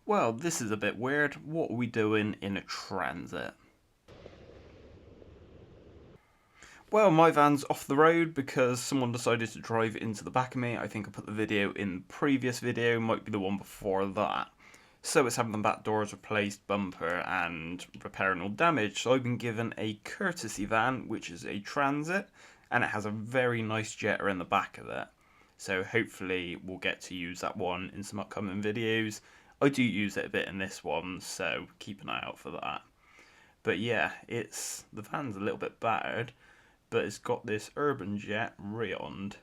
Well, this is a bit weird. What are we doing in a transit? Well, my van's off the road because someone decided to drive into the back of me. I think I put the video in the previous video, might be the one before that. So it's having the back doors replaced, bumper, and repairing all damage. So I've been given a courtesy van, which is a transit, and it has a very nice jetter in the back of it. So hopefully we'll get to use that one in some upcoming videos. I do use it a bit in this one, so keep an eye out for that. But yeah, the van's a little bit battered, but it's got this Urban Jet Rayond,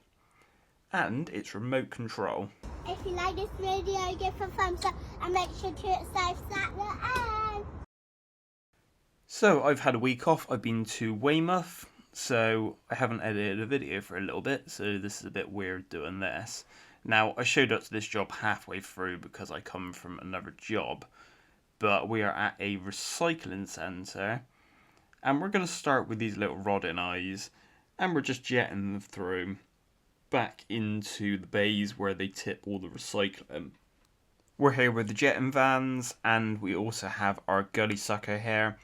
and it's remote control. If you like this video, give a thumbs up and make sure to subscribe at the end. So I've had a week off. I've been to Weymouth, so I haven't edited a video for a little bit, so this is a bit weird doing this. Now, I showed up to this job halfway through because I come from another job, but we are at a recycling centre, and we're going to start with these little rodding eyes, and we're just jetting them through back into the bays where they tip all the recycling. We're here with the jetting vans, and we also have our gully sucker here.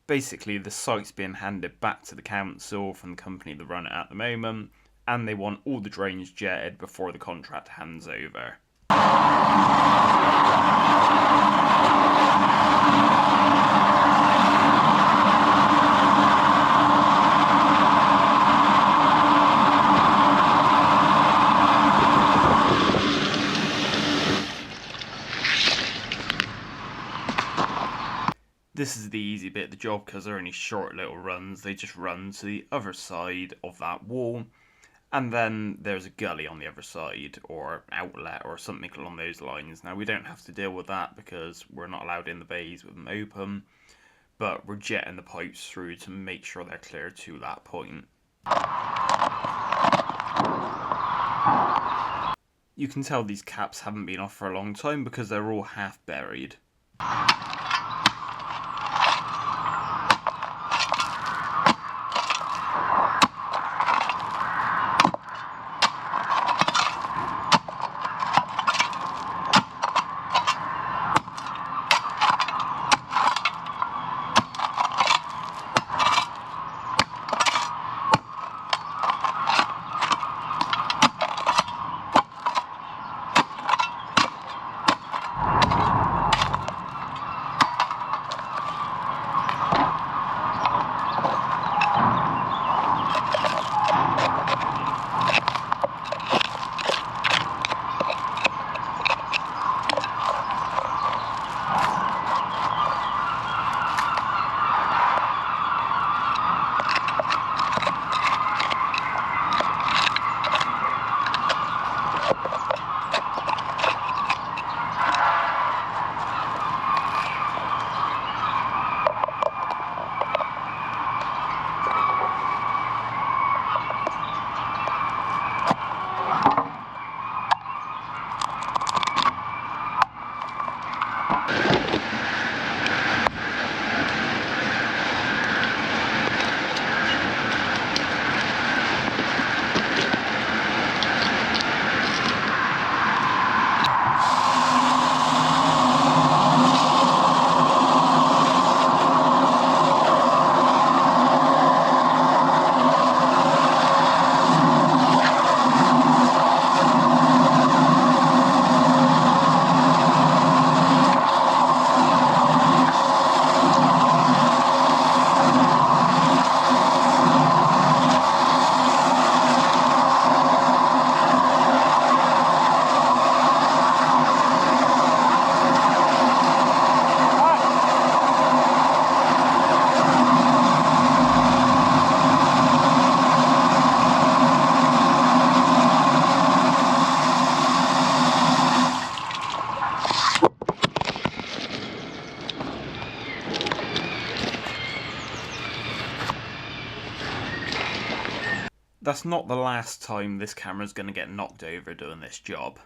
Basically, the site's being handed back to the council from the company that run it at the moment, and they want all the drains jetted before the contract hands over. This is the easy bit of the job because they're only short little runs. They just run to the other side of that wall, and then there's a gully on the other side, or outlet, or something along those lines. Now, we don't have to deal with that because we're not allowed in the bays with them open, but we're jetting the pipes through to make sure they're clear to that point. You can tell these caps haven't been off for a long time because they're all half buried. That's not the last time this camera's going to get knocked over doing this job.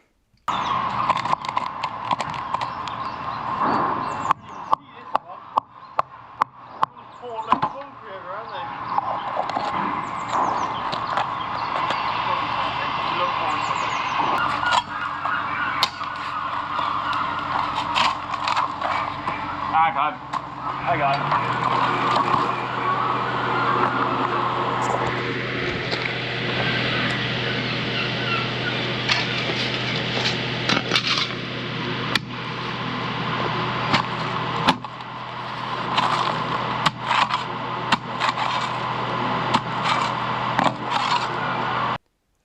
Hang on.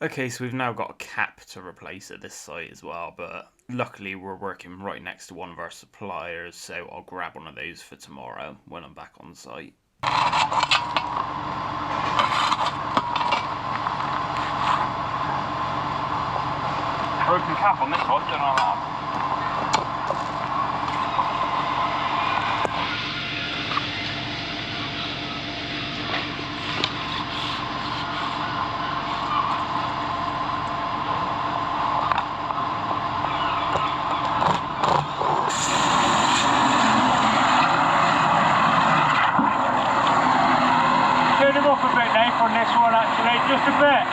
Okay, so we've now got a cap to replace at this site as well, but luckily we're working right next to one of our suppliers, so I'll grab one of those for tomorrow when I'm back on site. Broken cap on this one, don't know that. Turn him up a bit, Nate, on this one actually, just a bit.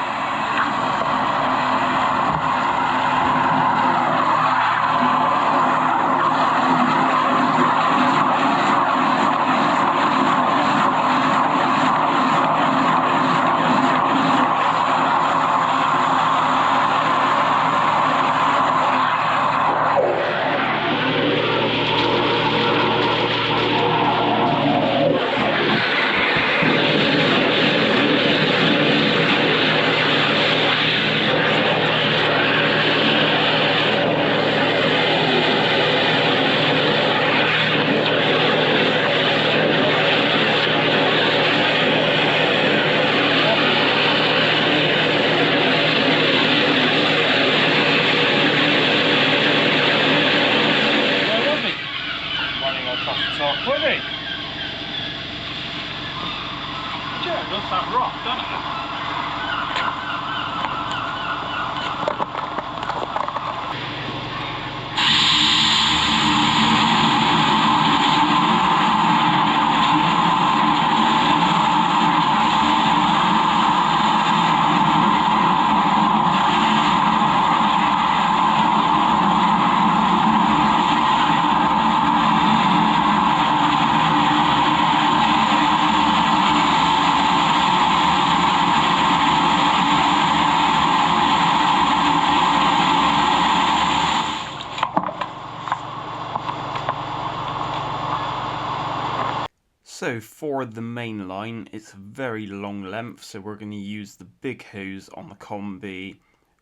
So for the main line, it's a very long length, so we're going to use the big hose on the Combi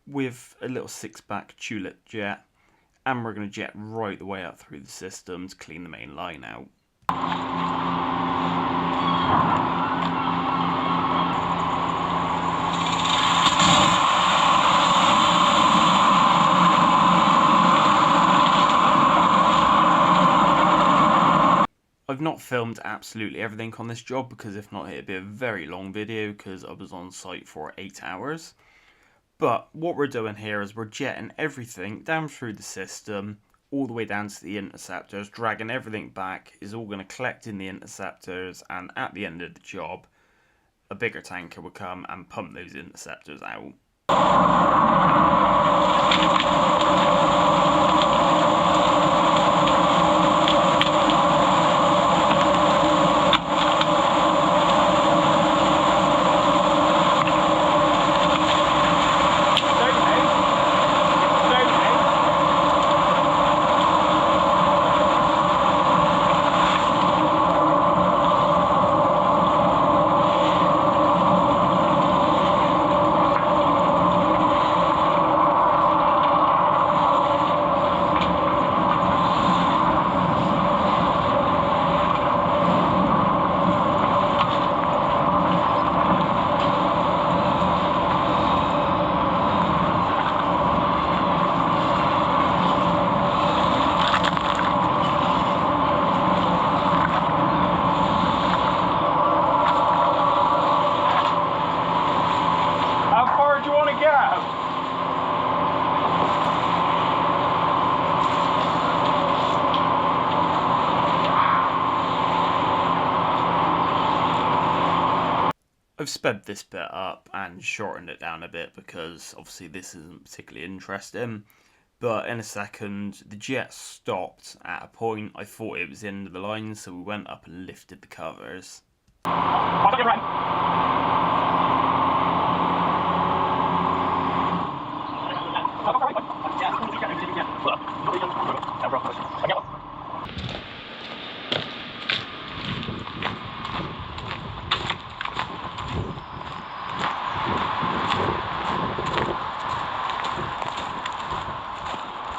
with a little 6-back tulip jet, and we're going to jet right the way up through the system to clean the main line out. I've not filmed absolutely everything on this job because if not it'd be a very long video because I was on site for 8 hours. But what we're doing here is we're jetting everything down through the system all the way down to the interceptors, dragging everything back, is all going to collect in the interceptors, and at the end of the job a bigger tanker will come and pump those interceptors out. I've sped this bit up and shortened it down a bit because obviously this isn't particularly interesting, But in a second, the jet stopped at a point. I thought it was the end of the line, so we went up and lifted the covers.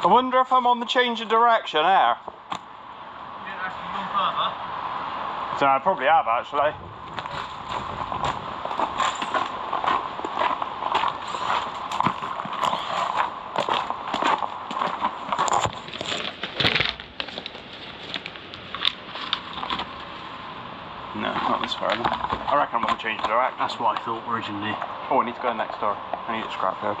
I wonder if I'm on the change of direction here. You didn't actually go further. So I probably have actually. No, not this far. I reckon I'm on the change of direction. That's what I thought originally. Oh, I need to go next door. I need a scrap yard.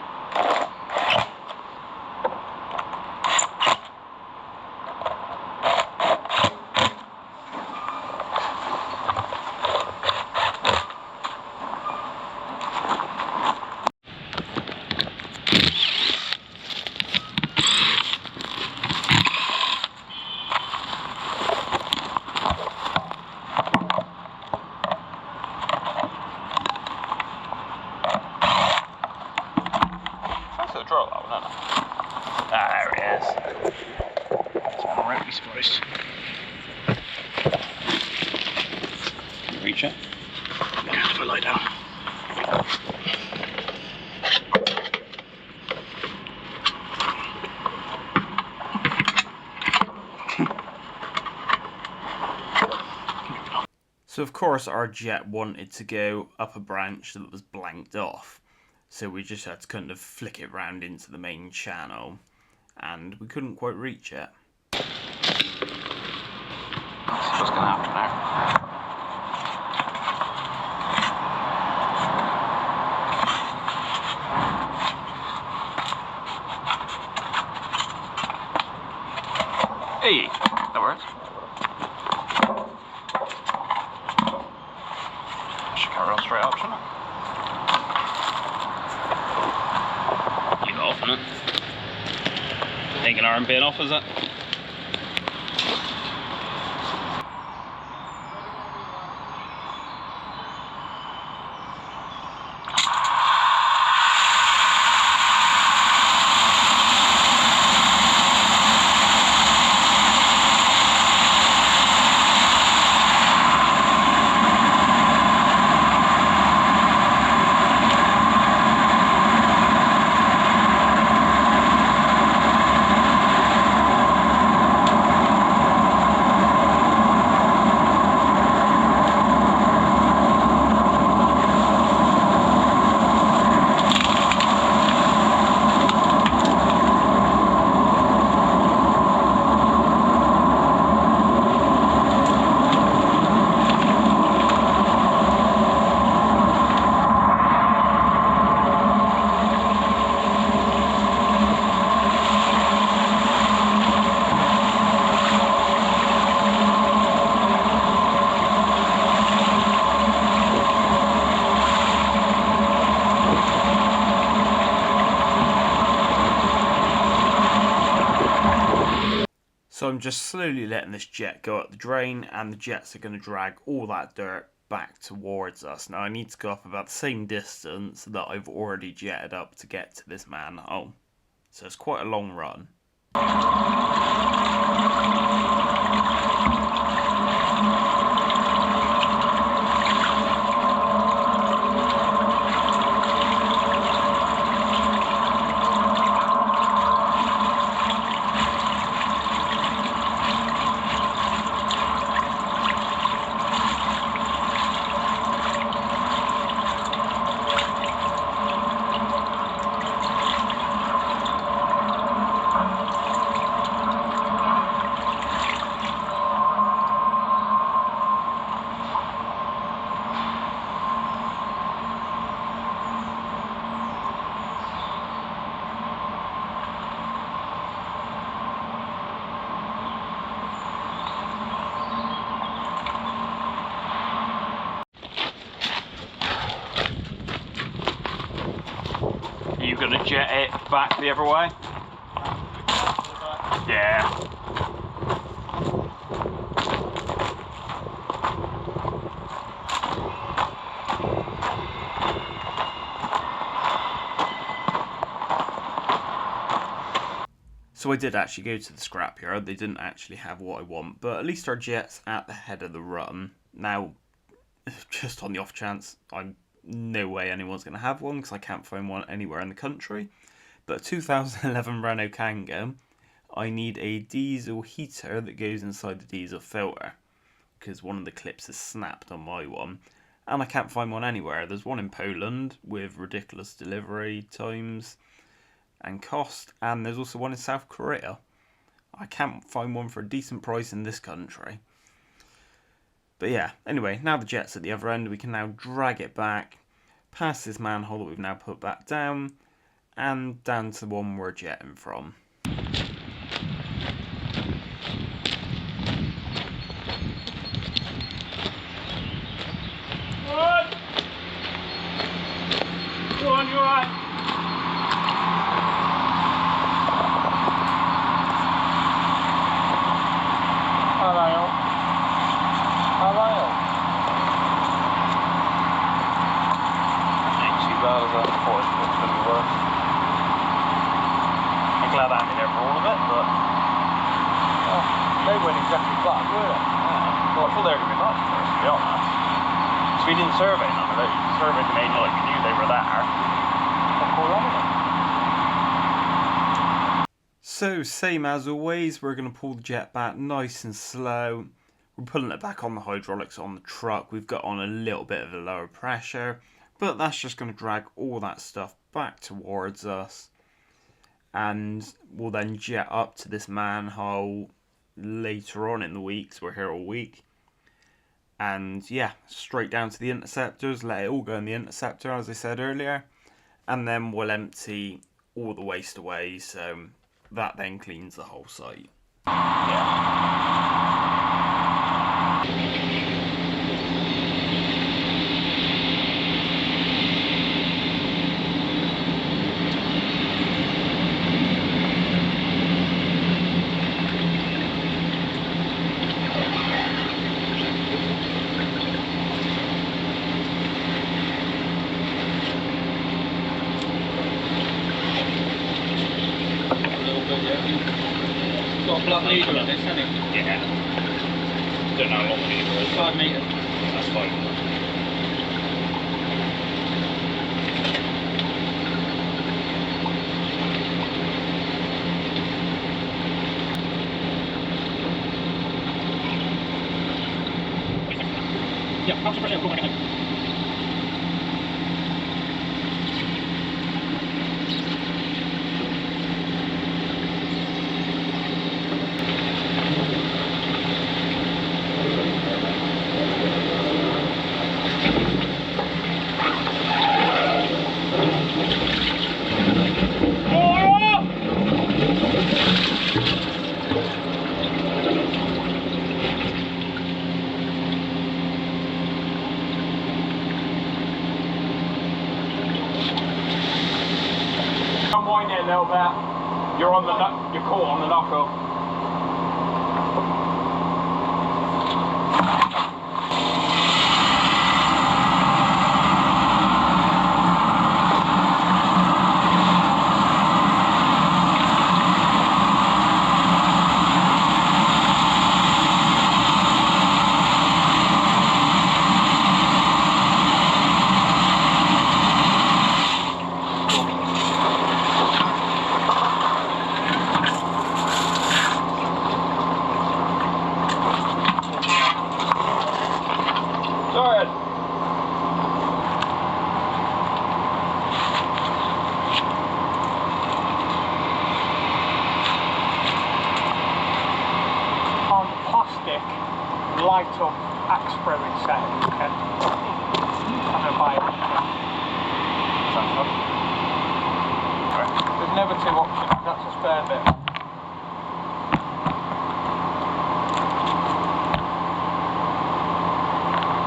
Draw that one, isn't it? Ah, there it is. That's one rightly spliced. Can you reach it? Yeah, if I lie down. So of course our jet wanted to go up a branch that was blanked off. So we just had to kind of flick it round into the main channel, and we couldn't quite reach it. That's what's going to happen now. Hey, that works. Should carry on straight up, shouldn't it? Off, isn't it? Take an arm pin off, is it? So I'm just slowly letting this jet go up the drain, and the jets are going to drag all that dirt back towards us. Now I need to go up about the same distance that I've already jetted up to get to this manhole. So it's quite a long run. Are you going to jet it back the other way? Yeah. So I did actually go to the scrapyard. They didn't actually have what I want, but at least our jet's at the head of the run. Now, just on the off chance, I'm no way anyone's going to have one because I can't find one anywhere in the country. But 2011 Renault Kangoo, I need a diesel heater that goes inside the diesel filter because one of the clips is snapped on my one. And I can't find one anywhere. There's one in Poland with ridiculous delivery times and cost, and there's also one in South Korea. I can't find one for a decent price in this country. But yeah, anyway, now the jet's at the other end, we can now drag it back past this manhole that we've now put back down, and down to the one we're jetting from. Good. Go on, you're right. I'm glad I haven't been there for all of it, but They weren't exactly black, were they? well, I thought they were going to be much worse, to be honest. So we didn't survey none of those. We surveyed them made like we knew they were there. What's going on with them? So, same as always, we're going to pull the jet back nice and slow. We're pulling it back on the hydraulics on the truck. We've got on a little bit of a lower pressure, but that's just going to drag all that stuff back towards us. And we'll then jet up to this manhole later on in the week, so we're here all week. And yeah, straight down to the interceptors, let it all go in the interceptor as I said earlier. And then we'll empty all the waste away, so that then cleans the whole site. Got a black leader on this, hasn't it? Yeah. Don't know how long the leader is. 5 metres. That's fine. Yeah, how's the pressure? Go back in. Unwind it a little bit. You're on the you're caught on the knuckle. Light up axe throwing settings, Ken. I'm going to buy it. There's never two options, that's a spare bit.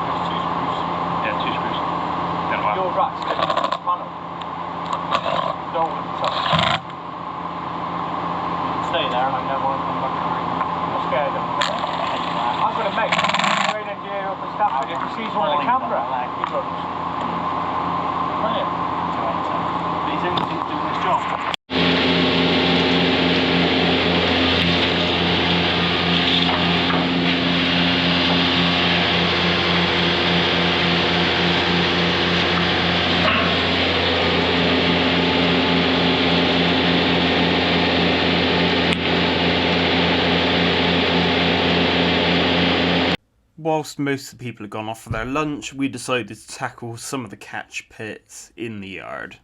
There's 2 screws. Yeah, 2 screws. Your rat's getting on the panel. Don't at the top. Stay there and I know one. with a mate, train engineer up in Stafford, and she's one of the Camara drugs. Brilliant. These engines doing this job. Whilst most of the people had gone off for their lunch, we decided to tackle some of the catch pits in the yard.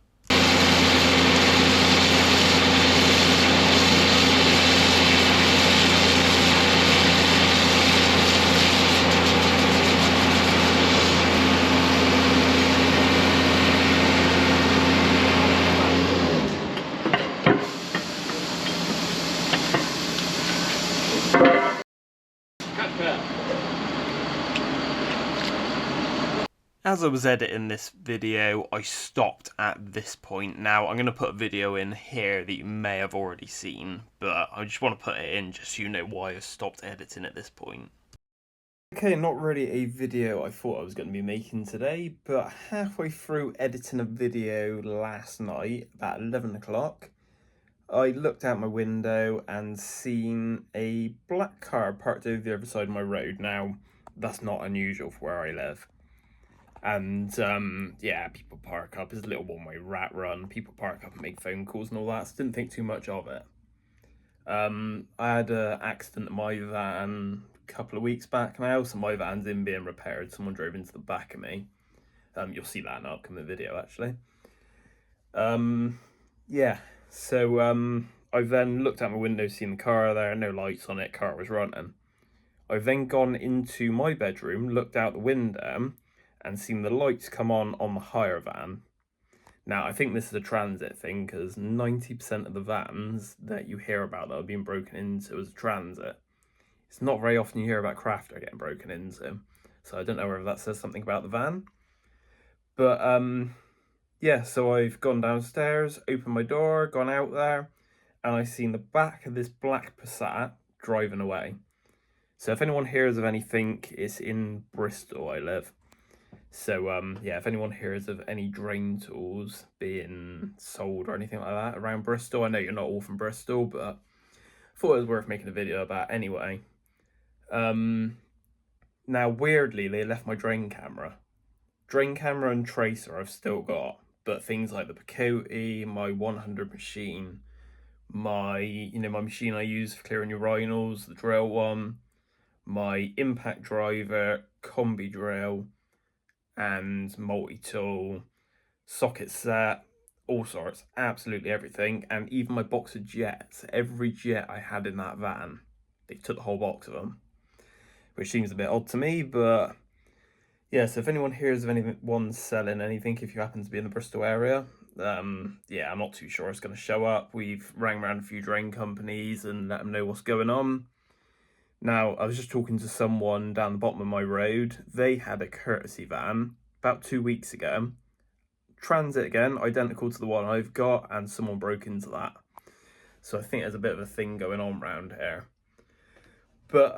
As I was editing this video, I stopped at this point. Now, I'm going to put a video in here that you may have already seen, but I just want to put it in just so you know why I stopped editing at this point. Okay, not really a video I thought I was going to be making today, but halfway through editing a video last night, about 11 o'clock, I looked out my window and seen a black car parked over the other side of my road. Now, that's not unusual for where I live. And yeah, people park up. It's a little one-way rat run. People park up and make phone calls and all that, so didn't think too much of it. I had an accident in my van a couple of weeks back now, so my van's in being repaired. Someone drove into the back of me. You'll see that in an upcoming video, actually. Yeah, so I've then looked out my window, seen the car there, no lights on it, car was running. I've then gone into my bedroom, looked out the window, and seen the lights come on the hire van. Now, I think this is a transit thing, because 90% of the vans that you hear about that are being broken into as a transit. It's not very often you hear about crafter getting broken into, so I don't know whether that says something about the van. But, yeah, so I've gone downstairs, opened my door, gone out there, and I've seen the back of this black Passat driving away. So if anyone hears of anything, it's in Bristol I live. So, yeah, if anyone hears of any drain tools being sold or anything like that around Bristol, I know you're not all from Bristol, but I thought it was worth making a video about anyway. Now, weirdly, they left my drain camera. Drain camera and tracer I've still got, but things like the Picote, my 100 machine, my machine I use for clearing urinals, the drill one, my impact driver, Combi drill, and multi-tool, socket set, all sorts, absolutely everything, and even my box of jets, every jet I had in that van, they took the whole box of them, which seems a bit odd to me, but yeah, so if anyone hears of anyone selling anything, if you happen to be in the Bristol area, yeah, I'm not too sure it's going to show up. We've rang around a few drain companies and let them know what's going on. Now, I was just talking to someone down the bottom of my road. They had a courtesy van about 2 weeks ago. Transit again, identical to the one I've got, and someone broke into that. So I think there's a bit of a thing going on around here. But,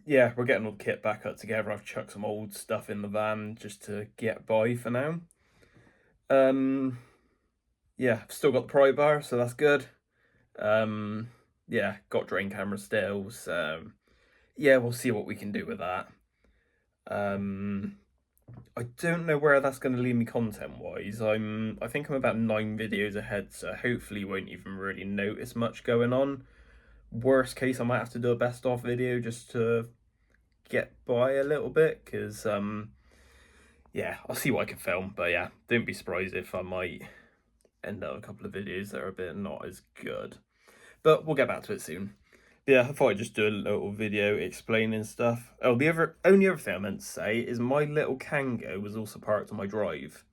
yeah, we're getting all the kit back up together. I've chucked some old stuff in the van just to get by for now. Yeah, I've still got the pry bar, so that's good. Yeah, got drain camera still, so yeah, we'll see what we can do with that. I don't know where that's going to leave me content-wise. I think I'm about 9 videos ahead, so hopefully you won't even really notice much going on. Worst case, I might have to do a best-of video just to get by a little bit, because, yeah, I'll see what I can film. But yeah, don't be surprised if I might end up a couple of videos that are a bit not as good. But we'll get back to it soon. Yeah, I thought I'd just do a little video explaining stuff. Oh, the only other thing I meant to say is my little Kango was also parked on my drive.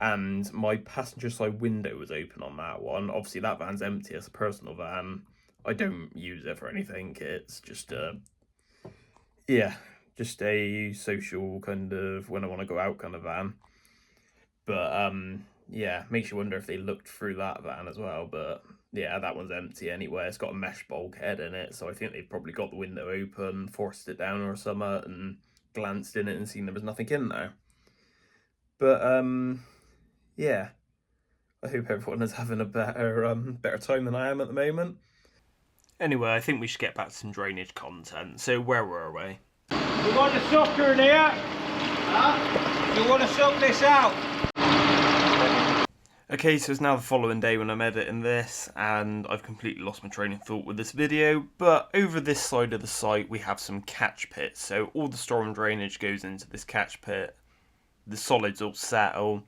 And my passenger side window was open on that one. Obviously, that van's empty. It's a personal van. I don't use it for anything. It's just yeah, just a social kind of when I want to go out kind of van. But yeah, makes you wonder if they looked through that van as well. But Yeah, that one's empty anyway. It's got a mesh bulkhead in it, so I think they've probably got the window open, forced it down or something, and glanced in it and seen there was nothing in there. But yeah, I hope everyone is having a better time than I am at the moment. Anyway, I think we should get back to some drainage content. So where were we? You want a sucker in here? Huh? You want to suck this out? Okay, so it's now the following day when I'm editing this, and I've completely lost my train of thought with this video, but over this side of the site we have some catch pits, so all the storm drainage goes into this catch pit, the solids all settle,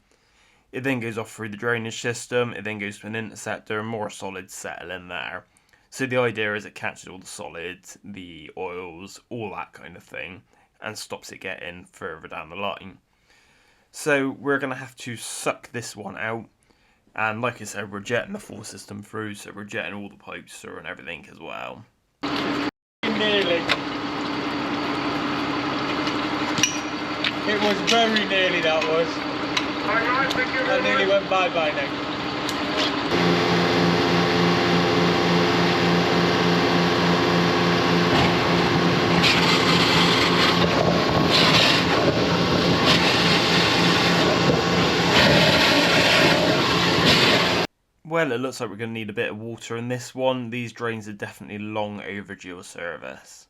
it then goes off through the drainage system, it then goes to an interceptor, and more solids settle in there. So the idea is it catches all the solids, the oils, all that kind of thing, and stops it getting further down the line. So we're going to have to suck this one out, and like I said, we're jetting the full system through, so we're jetting all the pipes through and everything as well. Nearly. It was very nearly, that was. I nearly went bye-bye now. Well, it looks like we're going to need a bit of water in this one. These drains are definitely long overdue a service.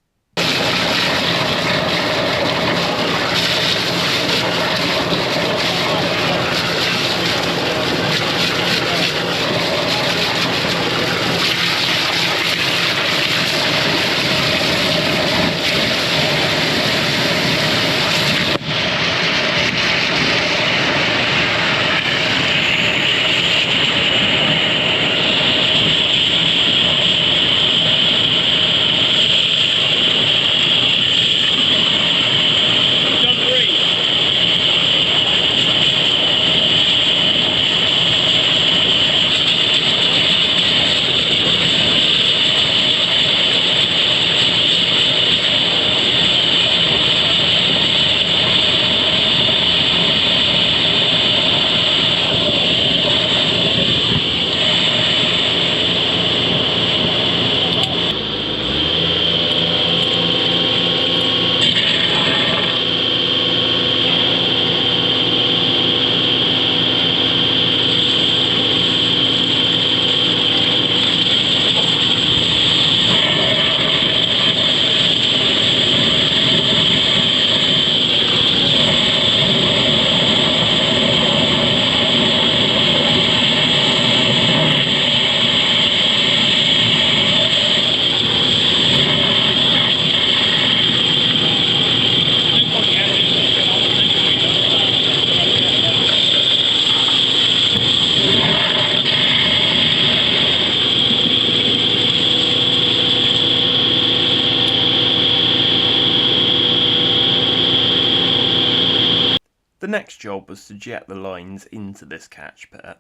The next job was to jet the lines into this catch pit.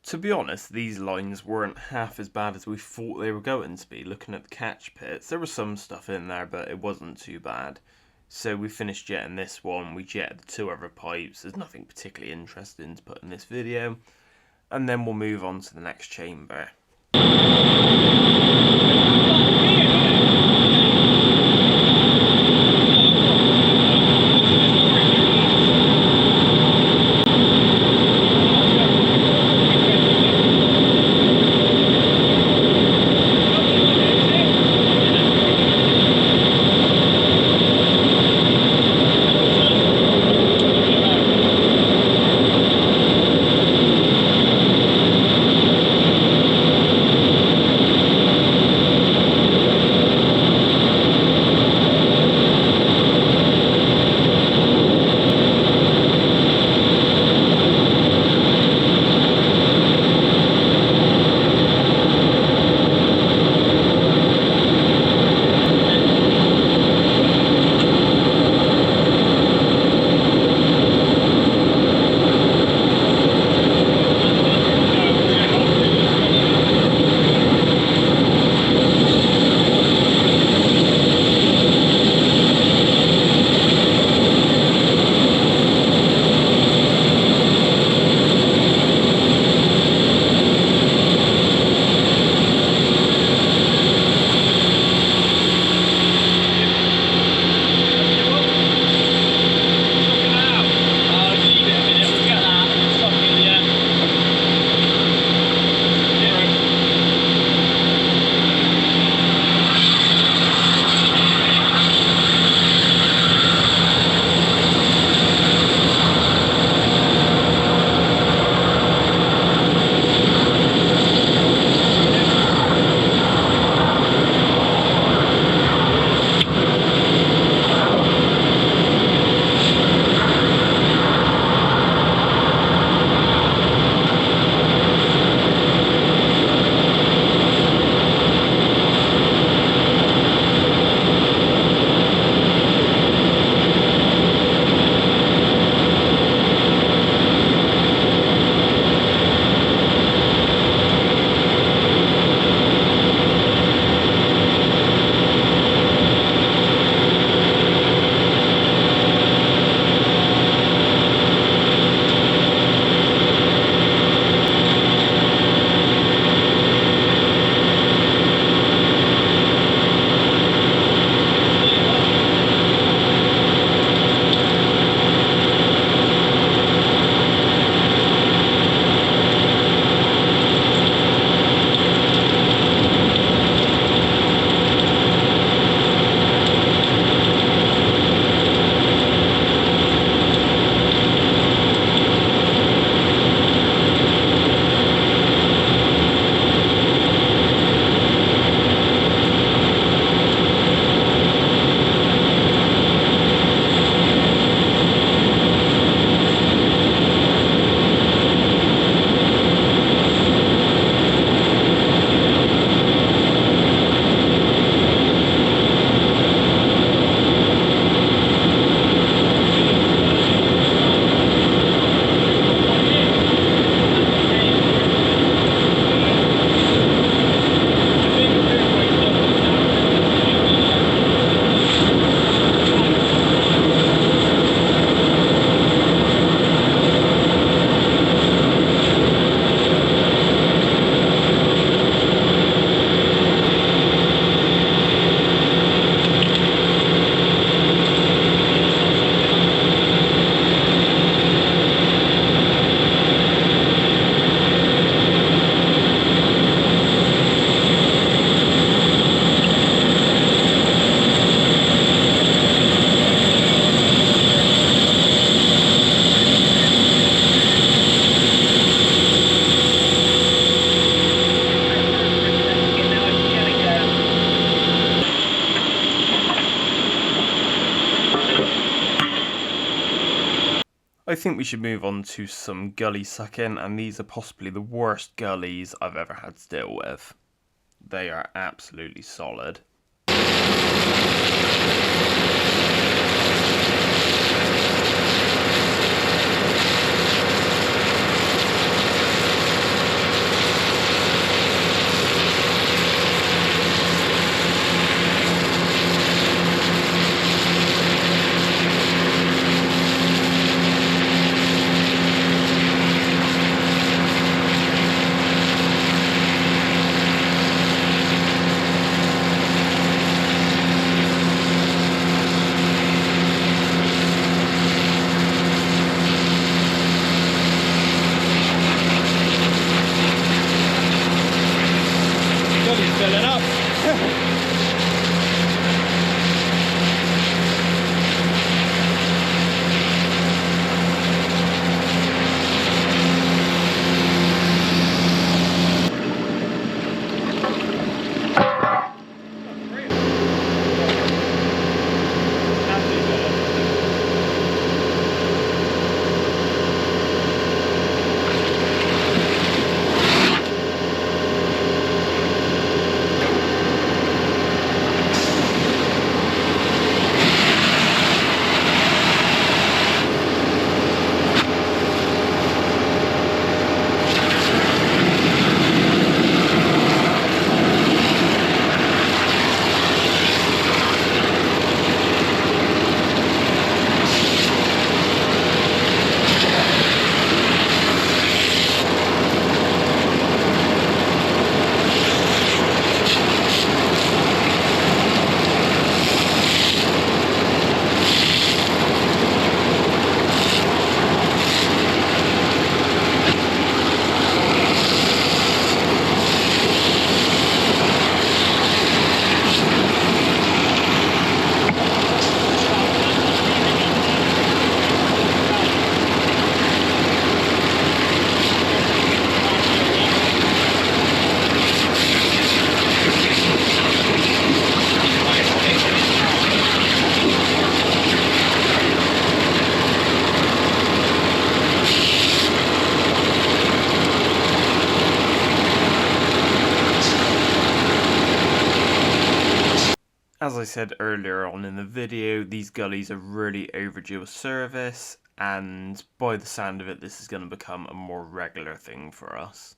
To be honest, these lines weren't half as bad as we thought they were going to be. Looking at the catch pits, there was some stuff in there, but it wasn't too bad. So we finished jetting this one, we jetted the two other pipes. There's nothing particularly interesting to put in this video. And then we'll move on to the next chamber. think we should move on to some gully sucking, and these are possibly the worst gullies I've ever had to deal with. They are absolutely solid. Gully's filling up. As I said earlier on in the video, these gullies are really overdue a service, and by the sound of it, this is going to become a more regular thing for us.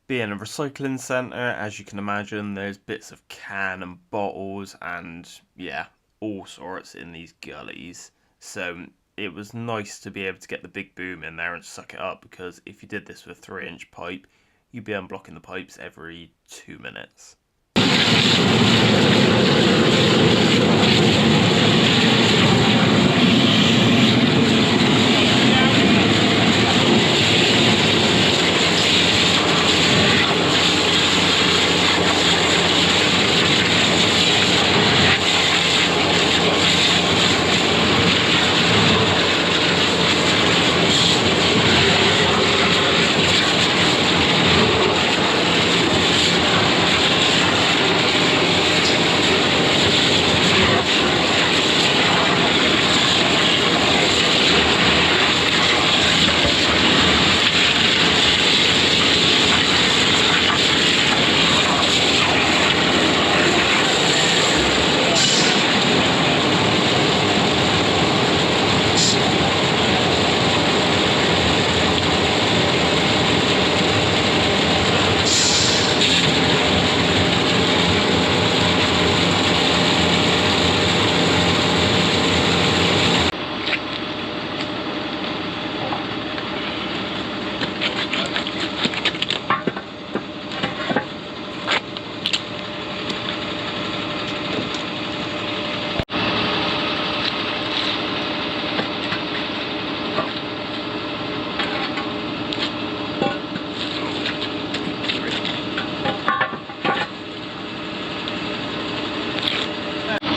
Being a recycling centre, as you can imagine, there's bits of can and bottles and, yeah, all sorts in these gullies. So it was nice to be able to get the big boom in there and suck it up, because if you did this with a 3-inch pipe, you'd be unblocking the pipes every 2 minutes.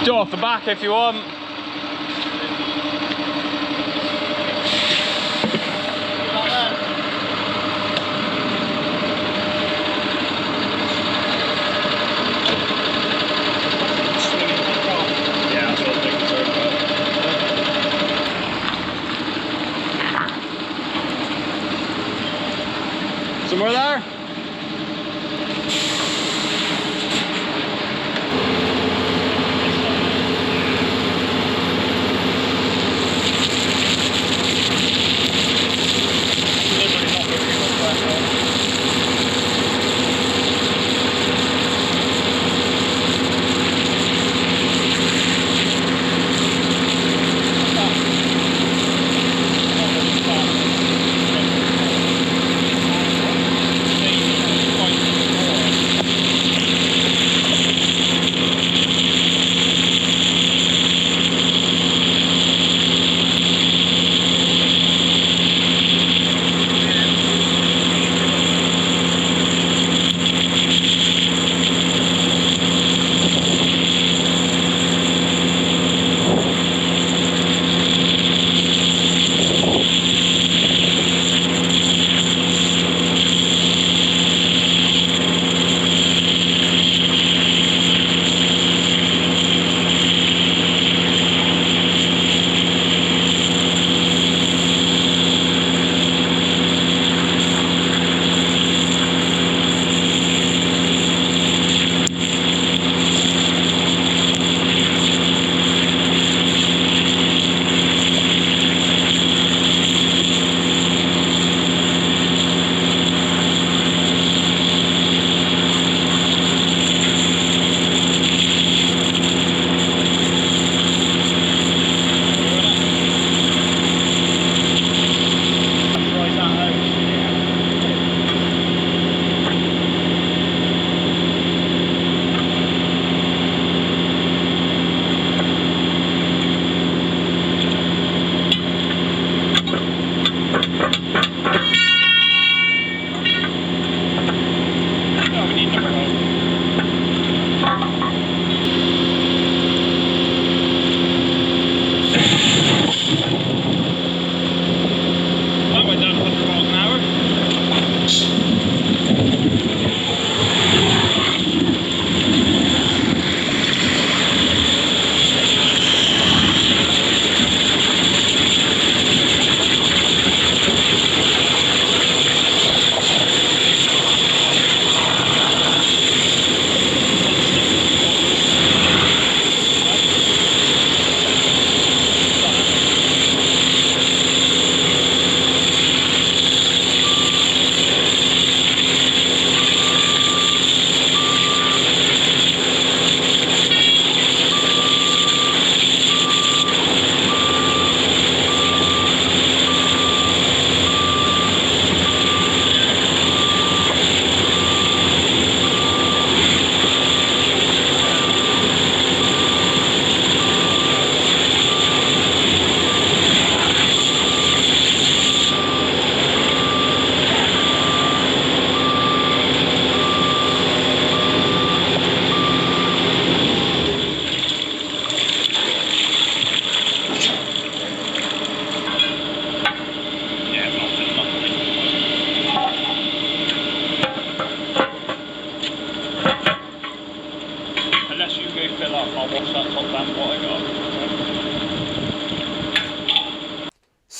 Do off the back if you want. Somewhere there?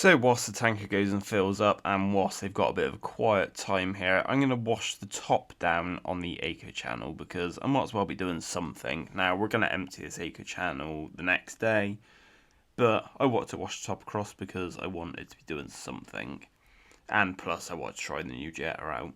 So whilst the tanker goes and fills up, and whilst they've got a bit of a quiet time here, I'm going to wash the top down on the eco channel because I might as well be doing something. Now we're going to empty this eco channel the next day, but I want to wash the top across because I want it to be doing something. And plus I want to try the new jetter out.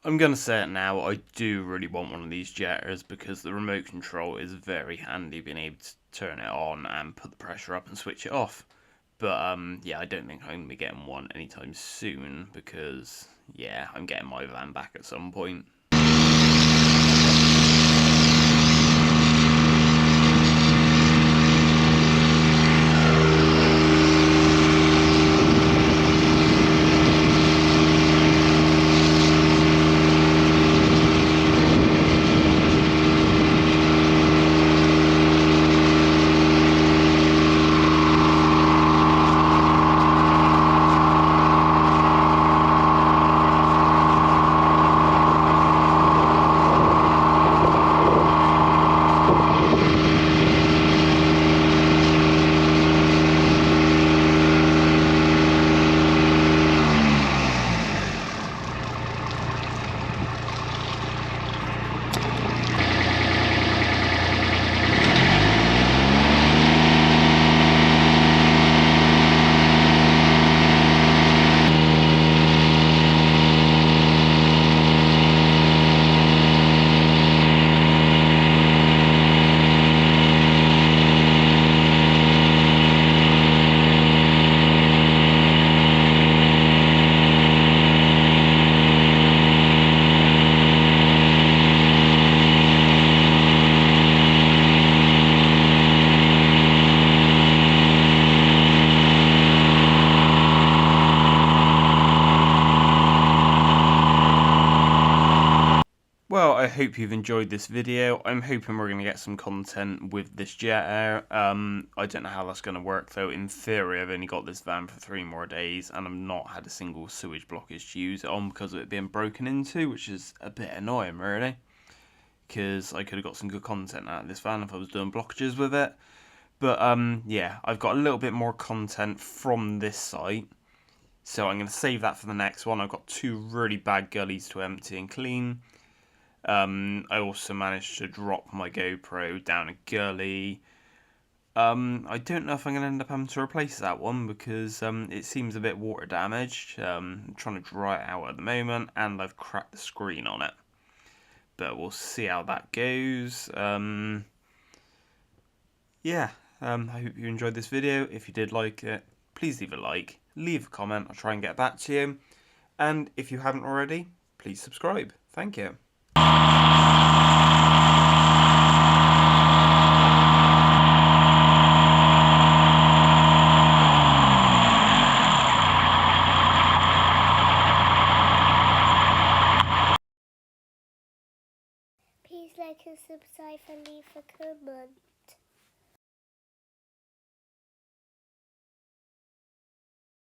I'm going to say it now, I do really want one of these jetters because the remote control is very handy, being able to turn it on and put the pressure up and switch it off. But yeah, I don't think I'm going to be getting one anytime soon because, yeah, I'm getting my van back at some point. Well, I hope you've enjoyed this video. I'm hoping we're going to get some content with this jetter. I don't know how that's going to work though. In theory, I've only got this van for 3 more days and I've not had a single sewage blockage to use it on because of it being broken into, which is a bit annoying really. Because I could have got some good content out of this van if I was doing blockages with it. But yeah, I've got a little bit more content from this site. So I'm going to save that for the next one. I've got 2 really bad gullies to empty and clean. I also managed to drop my GoPro down a gully. I don't know if I'm going to end up having to replace that one because it seems a bit water damaged. I'm trying to dry it out at the moment and I've cracked the screen on it. But we'll see how that goes. Yeah, I hope you enjoyed this video. If you did like it, please leave a like, leave a comment, I'll try and get back to you. And if you haven't already, please subscribe. Thank you. Please like and subscribe and leave a comment.